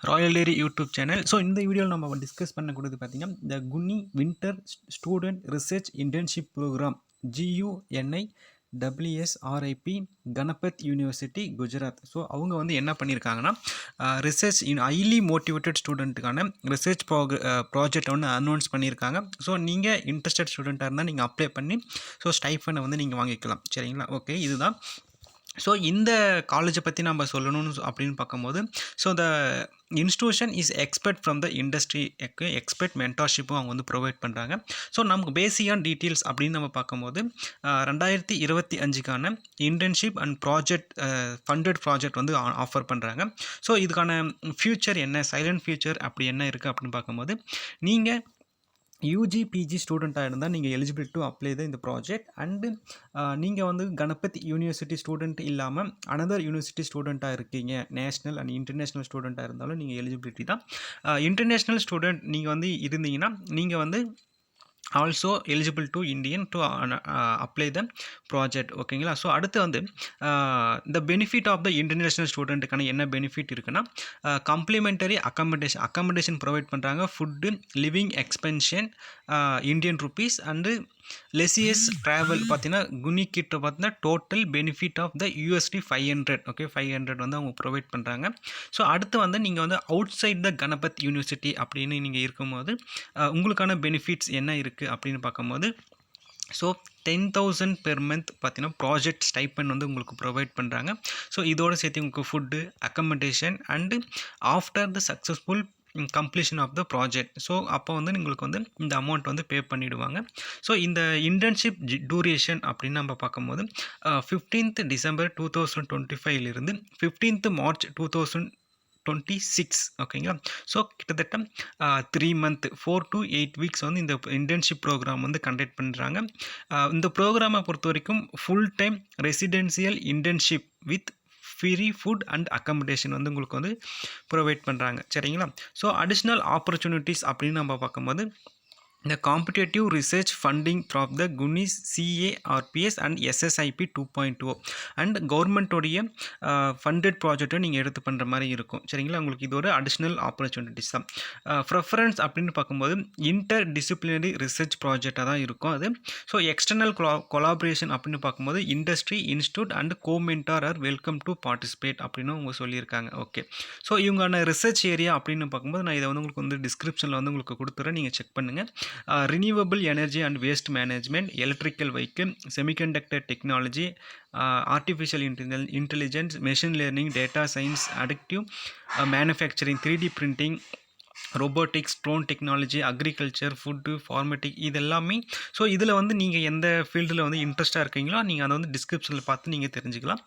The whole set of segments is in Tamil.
Royal dairy YouTube channel. So இந்த வீடியோவில் நம்ம டிஸ்கஸ் பண்ணக்கூடியது பார்த்தீங்கன்னா இந்த GUNI winter student research internship programme GUNI WSRIP Ganpat university Gujarat. So அவங்க வந்து என்ன பண்ணியிருக்காங்கன்னா ரிசர்ச் இன் ஹைலி மோட்டிவேட்டட் ஸ்டூடெண்ட்டுக்கான ரிசர்ச் ப்ராஜெக்ட் வந்து அனௌன்ஸ் பண்ணியிருக்காங்க. ஸோ நீங்கள் இன்ட்ரெஸ்டட் ஸ்டூடெண்ட்டாக இருந்தால் நீங்கள் அப்ளை பண்ணி ஸோ ஸ்டைஃபனை வந்து நீங்கள் வாங்கிக்கலாம். சரிங்களா? ஓகே, இதுதான். ஸோ இந்த காலேஜை பற்றி நம்ம சொல்லணும்னு அப்படின்னு பார்க்கும்போது so the institution is expert from the industry expert மென்டார்ஷிப்பும் அவங்க வந்து ப்ரொவைட் பண்ணுறாங்க. ஸோ நமக்கு பேசிக்கான டீட்டெயில்ஸ் அப்படின்னு நம்ம பார்க்கும்போது 2025க்கான internship and project funded project வந்து ஆஃபர் பண்ணுறாங்க. ஸோ இதுக்கான ஃபியூச்சர் என்ன, சைலண்ட் ஃபியூச்சர் அப்படி என்ன இருக்குது அப்படின்னு பார்க்கும்போது நீங்கள் யூஜி பிஜி ஸ்டூடெண்ட்டாக இருந்தால் நீங்கள் எலிஜிபிள் டு அப்ளை த இந்த ப்ராஜெக்ட். அண்டு நீங்கள் வந்து கணபத் யூனிவர்சிட்டி ஸ்டூடெண்ட் இல்லாமல் அனதர் யூனிவர்சிட்டி ஸ்டூடெண்ட்டாக இருக்கீங்க, நேஷ்னல் அண்ட் இன்டர்நேஷ்னல் ஸ்டூடெண்ட்டாக இருந்தாலும் நீங்கள் எலிஜிபிலிட்டி தான். இன்டர்நேஷ்னல் ஸ்டூடெண்ட் நீங்கள் வந்து இருந்தீங்கன்னா நீங்கள் வந்து also eligible to Indian to apply the project. ஓகேங்களா? ஸோ அடுத்து வந்து இந்த பெனிஃபிட் ஆஃப் த இன்டர்நேஷ்னல் ஸ்டூடெண்ட்டுக்கான என்ன பெனிஃபிட் இருக்குன்னா கம்ப்ளிமெண்டரி அக்கமடேஷன் ப்ரொவைட் பண்ணுறாங்க, food, living expense Indian rupees and லெசியஸ் ட்ராவல். பார்த்தீங்கன்னா குனி கிட்ட பார்த்தீங்கன்னா total benefit of the USD 500. Okay, 500 வந்து அவங்க ப்ரொவைட் பண்ணுறாங்க. ஸோ அடுத்து வந்து நீங்கள் வந்து outside the Ganpat university அப்படின்னு நீங்கள் இருக்கும்போது உங்களுக்கான பெனிஃபிட்ஸ் என்ன இருக்குது அப்படின்னு பார்க்கும்போது ஸோ 10,000 பெர் மந்த் பார்த்தீங்கன்னா ப்ராஜெக்ட் ஸ்டைப்பன் வந்து உங்களுக்கு ப்ரொவைட் பண்ணுறாங்க. ஸோ இதோடு சேர்த்து உங்களுக்கு food, accommodation and after the successful completion of the project. So அப்போ வந்து உங்களுக்கு வந்து இந்த அமௌண்ட் வந்து பே பண்ணிவிடுவாங்க. ஸோ இந்த இன்டர்ன்ஷிப் டூரேஷன் அப்படின்னு நம்ம பார்க்கும்போது 15th December 2025 15th March 2026. ஓகேங்களா? ஸோ கிட்டத்தட்ட 3 month 4 to 8 weeks வந்து இந்த இன்டர்ன்ஷிப் ப்ரோக்ராம் வந்து கண்டக்ட் பண்ணுறாங்க. இந்த ப்ரோக்ராமை பொறுத்த வரைக்கும் full time residential internship with free food and accommodation வந்து உங்களுக்கு வந்து ப்ரொவைட் பண்ணுறாங்க. சரிங்களா? ஸோ அடிஷ்னல் ஆப்பர்ச்சுனிட்டிஸ் அப்படின்னு நம்ம பார்க்கும்போது இந்த competitive research funding from the GUNI's CARPS அண்ட் SSIP 2.0 அண்ட் கவர்மெண்ட்டோடைய ஃபண்டட் ப்ராஜெக்டை நீங்கள் எடுத்து பண்ணுற மாதிரி இருக்கும். சரிங்களா? உங்களுக்கு இது ஒரு அடிஷ்னல் ஆப்பர்ச்சுனிட்டிஸ் தான். ப்ரெஃபரன்ஸ் அப்படின்னு பார்க்கும்போது இன்டர் டிசிப்ளினரி ரிசர்ச் ப்ராஜெக்டாக தான் இருக்கும் அது. ஸோ எக்ஸ்டர்னல் கொலாபரேஷன் அப்படின்னு பார்க்கும்போது industry, institute and comentor are welcome to participate அப்படின்னு அவங்க சொல்லியிருக்காங்க. ஓகே, ஸோ இவங்கான ரிசர்ச் ஏரியா அப்படின்னு பார்க்கும்போது நான் இதை வந்து உங்களுக்கு வந்து டிஸ்கிரிப்ஷனில் வந்து உங்களுக்கு கொடுத்துறேன், நீங்கள் செக் பண்ணுங்கள். renewable energy and waste management, electrical vehicle, semiconductor technology, artificial intelligence, machine learning, data science, additive manufacturing, 3D printing, robotics, drone technology, agriculture, food, ஃபார்மேட்டிக், இது எல்லாமே. ஸோ இதில் வந்து நீங்கள் எந்த ஃபீல்டில் வந்து இன்ட்ரெஸ்ட்டாக இருக்கீங்களோ நீங்கள் அதை வந்து டிஸ்கிரிப்ஷனில் பார்த்து நீங்கள் தெரிஞ்சுக்கலாம்.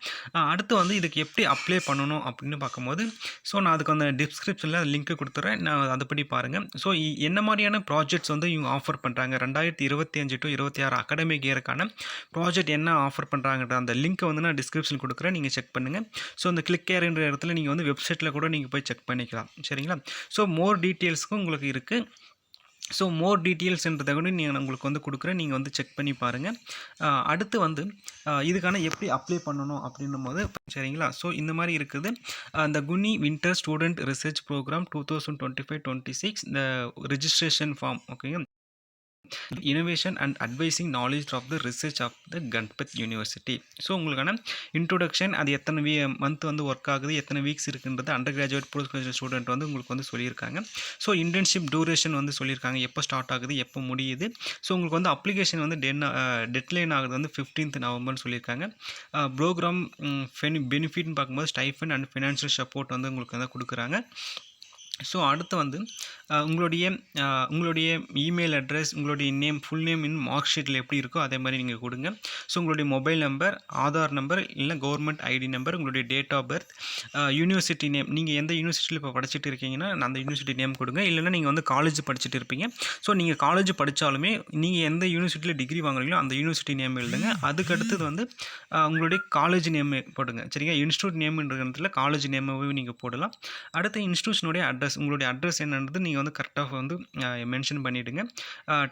அடுத்து வந்து இதுக்கு எப்படி அப்ளை பண்ணணும் அப்படின்னு பார்க்கும்போது ஸோ நான் அதுக்கு அந்த டிஸ்கிரிப்ஷனில் லிங்க்கு கொடுத்துட்றேன், நான் அதைப்படி பாருங்கள். ஸோ என்ன மாதிரியான ப்ராஜெக்ட்ஸ் வந்து இவங்க ஆஃபர் பண்ணுறாங்க 2025 to 26 அகாடமிக் இயருக்கான ப்ராஜெக்ட் என்ன ஆஃபர் பண்ணுறாங்கன்ற அந்த லிங்க்கை வந்து நான் டிஸ்கிரிப்ஷன் கொடுக்குறேன், நீங்கள் செக் பண்ணுங்கள். ஸோ அந்த கிளிக் ஏர்ன்ற இடத்துல நீங்கள் வந்து வெப்சைட்டில் கூட நீங்கள் போய் செக் பண்ணிக்கலாம். சரிங்களா? ஸோ மோர் டீட்டெயில்ஸுக்கும் உங்களுக்கு இருக்குது. ஸோ மோர் டீட்டெயில்ஸ்ன்றதை கூட நீங்கள் உங்களுக்கு வந்து கொடுக்குறேன், நீங்கள் வந்து செக் பண்ணி பாருங்கள். அடுத்து வந்து இதுக்கான எப்படி அப்ளை பண்ணணும் அப்படின்னும் போது சரிங்களா? ஸோ இந்த மாதிரி இருக்குது இந்த GUNI winter student research programme 2025-26 இந்த ரிஜிஸ்ட்ரேஷன் ஃபார்ம். ஓகேங்க, innovation and advising knowledge of the research of the Ganpat university. So உங்களுக்கான இன்ட்ரோடக்ஷன், அது எத்தனை மந்த் வந்து ஒர்க் ஆகுது, எத்தனை வீக்ஸ் இருக்குன்றது undergraduate postgraduate student வந்து உங்களுக்கு வந்து சொல்லியிருக்காங்க. ஸோ இன்டர்ன்ஷிப் டூரேஷன் வந்து சொல்லியிருக்காங்க, எப்போ ஸ்டார்ட் ஆகுது, எப்போ முடியுது. ஸோ உங்களுக்கு வந்து அப்ளிகேஷன் வந்து டெட்லைன் ஆகுது வந்து 15th November சொல்லியிருக்காங்க. ப்ரோக்ராம் பெனிஃபிட்னு பார்க்கும்போது ஸ்டைஃபன் அண்ட் ஃபினான்ஷியல் சப்போர்ட் வந்து உங்களுக்கு வந்து கொடுக்குறாங்க. ஸோ அடுத்து வந்து உங்களுடைய இமெயில் அட்ரஸ், உங்களுடைய name, full name in mark ஷீட்டில் எப்படி இருக்கோ அதே மாதிரி நீங்கள் கொடுங்க. ஸோ உங்களுடைய மொபைல் நம்பர், ஆதார் நம்பர், இல்லை கவர்மெண்ட் ஐடி நம்பர், உங்களுடைய date of birth, university name, நீங்கள் எந்த யூனிவர்சிட்டியில் இப்போ படிச்சுட்டு இருக்கீங்கன்னா அந்த யூனிவர்சிட்டி நேம் கொடுங்க. இல்லைனா நீங்கள் வந்து காலேஜ் படிச்சுட்டு இருப்பீங்க. ஸோ நீங்கள் காலேஜ் படித்தாலுமே நீங்கள் எந்த யூனிவர்சிட்டியில் டிகிரி வாங்குறீங்களோ அந்த யூனிவர்சிட்டி நேம் எழுதுங்க. அதுக்கு அடுத்தது வந்து உங்களுடைய காலேஜ் நேம் போடுங்க. சரிங்க, இன்ஸ்டியூட் நேம்ன்றதுல காலேஜ் நேமாகவே நீங்கள் போடலாம். அடுத்து இன்ஸ்டியூஷனுடைய அட்ரஸ் ப்ளஸ் உங்களுடைய அட்ரஸ் என்னன்றது நீங்கள் வந்து கரெக்டாக வந்து மென்ஷன் பண்ணிவிடுங்க.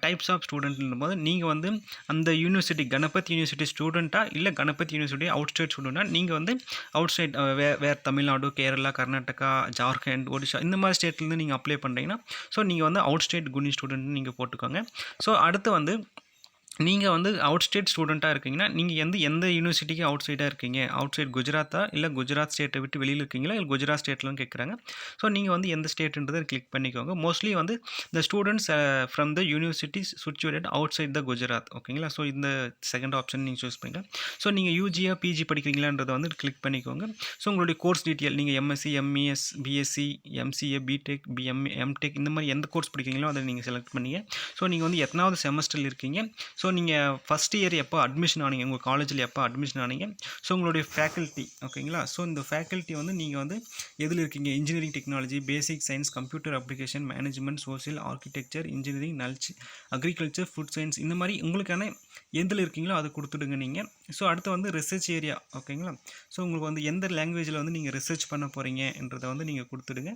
டைப்ஸ் ஆஃப் ஸ்டூடெண்ட்னும்போது நீங்கள் வந்து அந்த யூனிவர்சிட்டி கணபதி யூனிவர்சிட்டி ஸ்டூடெண்ட்டாக இல்லை கணபதி யூனிவர்சிட்டி அவுட் ஸ்டேட் ஸ்டூடெண்ட்டாக நீங்கள் வந்து அவுட் சைட் வேறு தமிழ்நாடு, கேரளா, கர்நாடகா, ஜார்க்கண்ட், ஒடிஷா இந்த மாதிரி ஸ்டேட்லேருந்து நீங்கள் அப்ளை பண்ணுறீங்கன்னா ஸோ நீங்கள் வந்து அவுட் ஸ்டேட் குனி ஸ்டூடெண்ட்னு நீங்கள் போட்டுக்கோங்க. ஸோ அடுத்து வந்து நீங்கள் வந்து அவுட் ஸ்டேட் ஸ்டூடெண்ட்டாக இருக்கீங்கன்னா நீங்கள் எந்த யூனிவர்சிட்டிக்கு அவுட் சைடாக இருக்கீங்க, அவுட் சைட் குஜராத்தா இல்லை குஜராத் ஸ்டேட்டை விட்டு வெளியில் இருக்கீங்களா இல்லை குஜராத் ஸ்டேட்லாம் கேட்குறாங்க. ஸோ நீங்கள் வந்து எந்த ஸ்டேட்டுன்றதை கிளிக் பண்ணிக்கோங்க. மோஸ்ட்லி வந்து இந்த students from the universities situated outside the Gujarat ஓகேங்களா. ஸோ இந்த செகண்ட் ஆப்ஷன் நீங்கள் சூஸ் பண்ணிக்கலாம். ஸோ நீங்கள் யூஜியா பிஜி படிக்கிறீங்களான்றதை வந்து கிளிக் பண்ணிக்கோங்க. ஸோ உங்களுடைய கோர்ஸ் டீட்டெயில் நீங்கள் MSc, MES, BSc, MCA, BTech, BMA, MTech இந்த மாதிரி எந்த கோர்ஸ் படிக்கிறீங்களோ அதை நீங்கள் செலக்ட் பண்ணிங்க. ஸோ நீங்கள் வந்து எத்தனாவது செமஸ்டரில் இருக்கீங்க, ஸோ நீங்கள் ஃபஸ்ட் இயர் எப்போ அட்மிஷன் ஆனீங்க, உங்கள் காலேஜில் எப்போ அட்மிஷன் ஆனீங்க, ஸோ உங்களுடைய ஃபேக்கல்ட்டி ஓகேங்களா. ஸோ இந்த ஃபேக்கல்ட்டி வந்து நீங்கள் வந்து எதில் இருக்கீங்க, engineering technology, basic science, computer application, management, social, architecture, engineering, agriculture, food science இந்த மாதிரி உங்களுக்கான எதில் இருக்கீங்களோ அதை கொடுத்துடுங்க நீங்கள். ஸோ அடுத்து வந்து ரிசர்ச் ஏரியா ஓகேங்களா. ஸோ உங்களுக்கு வந்து எந்த லாங்குவேஜில் வந்து நீங்கள் ரிசர்ச் பண்ண போகிறீங்கன்றதை வந்து நீங்கள் கொடுத்துடுங்க.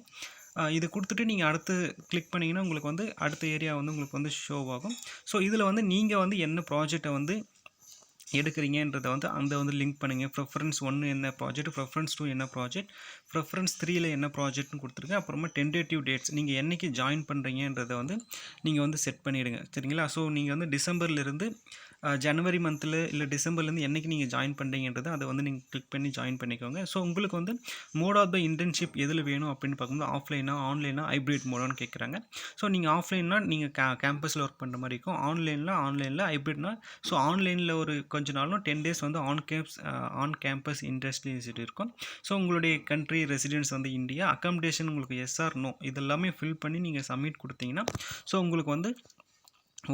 இது கொடுத்துட்டு நீங்கள் அடுத்து கிளிக் பண்ணிங்கன்னா உங்களுக்கு வந்து அடுத்த ஏரியா வந்து உங்களுக்கு வந்து ஷோ ஆகும். ஸோ இதில் வந்து நீங்கள் வந்து என்ன ப்ராஜெக்டை வந்து எடுக்கிறீங்கன்றதை வந்து அந்த வந்து லிங்க் பண்ணுங்கள். ப்ரெஃபரன்ஸ் 1 என்ன ப்ராஜெக்ட், ப்ரெஃபரன்ஸ் 2 என்ன ப்ராஜெக்ட், ப்ரெஃபரன்ஸ் 3ல என்ன ப்ராஜெக்ட்னு கொடுத்துருங்க. அப்புறமா டென்டேட்டிவ் டேட்ஸ் நீங்கள் என்றைக்கு ஜாயின் பண்ணுறீங்கன்றதை வந்து நீங்கள் வந்து செட் பண்ணிவிடுங்க சரிங்களா. ஸோ நீங்கள் வந்து டிசம்பர்லேருந்து ஜனவரி மந்தில் இல்லை டிசம்பர்லேருந்து என்றைக்கு நீங்கள் ஜாயின் பண்ணுறீங்கன்றது அதை வந்து நீங்கள் கிளிக் பண்ணி ஜாயின் பண்ணிக்கோங்க. ஸோ உங்களுக்கு வந்து மோட் ஆஃப் த இன்டர்ன்ஷிப் எதில் வேணும் அப்படின்னு பார்க்கும்போது ஆஃப்லைனா, ஆன்லைனா, ஹைப்ரிட் மோடான்னு கேட்குறாங்க. ஸோ நீங்கள் ஆஃப்லைன்னா நீங்கள் கேம்பஸில் ஒர்க் பண்ணுற மாதிரி இருக்கும். ஆன்லைனில் ஹைப்ரிட்னா ஸோ ஆன்லைனில் ஒரு கொஞ்ச நாளும் 10 டேஸ் வந்து ஆன் கேம்பஸ் இண்டஸ்ட்ரி விசிட் இருக்கும். ஸோ உங்களுடைய கண்ட்ரி ரெசிடென்ஸ் வந்து இந்தியா, அக்காமடேஷன் உங்களுக்கு எஸ் ஆர் நோ இதெல்லாமே ஃபில் பண்ணி நீங்கள் சப்மிட் கொடுத்தீங்கன்னா ஸோ உங்களுக்கு வந்து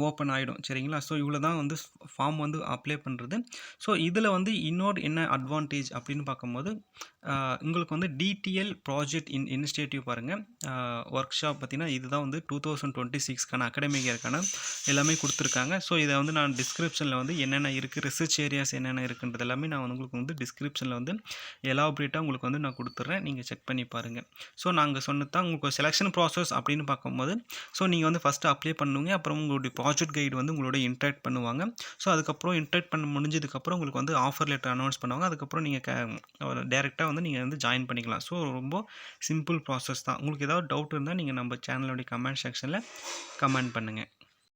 ஓப்பன் ஆகிடும் சரிங்களா. ஸோ இவ்வளோ தான் வந்து ஃபார்ம் வந்து அப்ளை பண்ணுறது. ஸோ இதில் வந்து இன்னொரு என்ன அட்வான்டேஜ் அப்படின்னு பார்க்கும்போது உங்களுக்கு வந்து டிடிஎல் ப்ராஜெக்ட் இனிஷியேட்டிவ் பாருங்கள். ஒர்க் ஷாப் பார்த்திங்கன்னா இதுதான் வந்து 2026க்கான அகாடமிக் இயர்க்கான எல்லாமே கொடுத்துருக்காங்க. ஸோ இதை வந்து நான் டிஸ்கிரிப்ஷனில் வந்து என்னென்ன இருக்குது, ரிசர்ச் ஏரியாஸ் என்னென்ன இருக்குன்றது எல்லாமே நான் உங்களுக்கு வந்து டிஸ்கிரிப்ஷனில் வந்து எலாபரேட்டாக உங்களுக்கு வந்து நான் கொடுத்துட்றேன். நீங்கள் செக் பண்ணி பாருங்கள். ஸோ நாங்கள் சொன்னது தான் உங்களுக்கு செலெக்ஷன் ப்ராசஸ் அப்படின்னு பார்க்கும்போது ஸோ நீங்கள் வந்து ஃபஸ்ட்டு அப்ளை பண்ணுவீங்க. அப்புறம் உங்களுடைய ப்ராஜெக்ட் கைடு வந்து உங்களோட இன்ட்ராக்ட் பண்ணுவாங்க. ஸோ அதுக்கப்புறம் இன்ட்ராக்ட் பண்ண முடிஞ்சதுக்கப்புறம் உங்களுக்கு வந்து ஆஃபர் லெட்டர் அனௌன்ஸ் பண்ணுவாங்க. அதுக்கப்புறம் நீங்கள் டேரெக்டாக வந்து நீங்கள் வந்து ஜாயின் பண்ணிக்கலாம். ஸோ ரொம்ப சிம்பிள் ப்ராசஸ் தான். உங்களுக்கு ஏதாவது டவுட் இருந்தால் நீங்கள் நம்ம சேனலோடைய கமெண்ட் செக்ஷனில் கமெண்ட் பண்ணுங்கள்.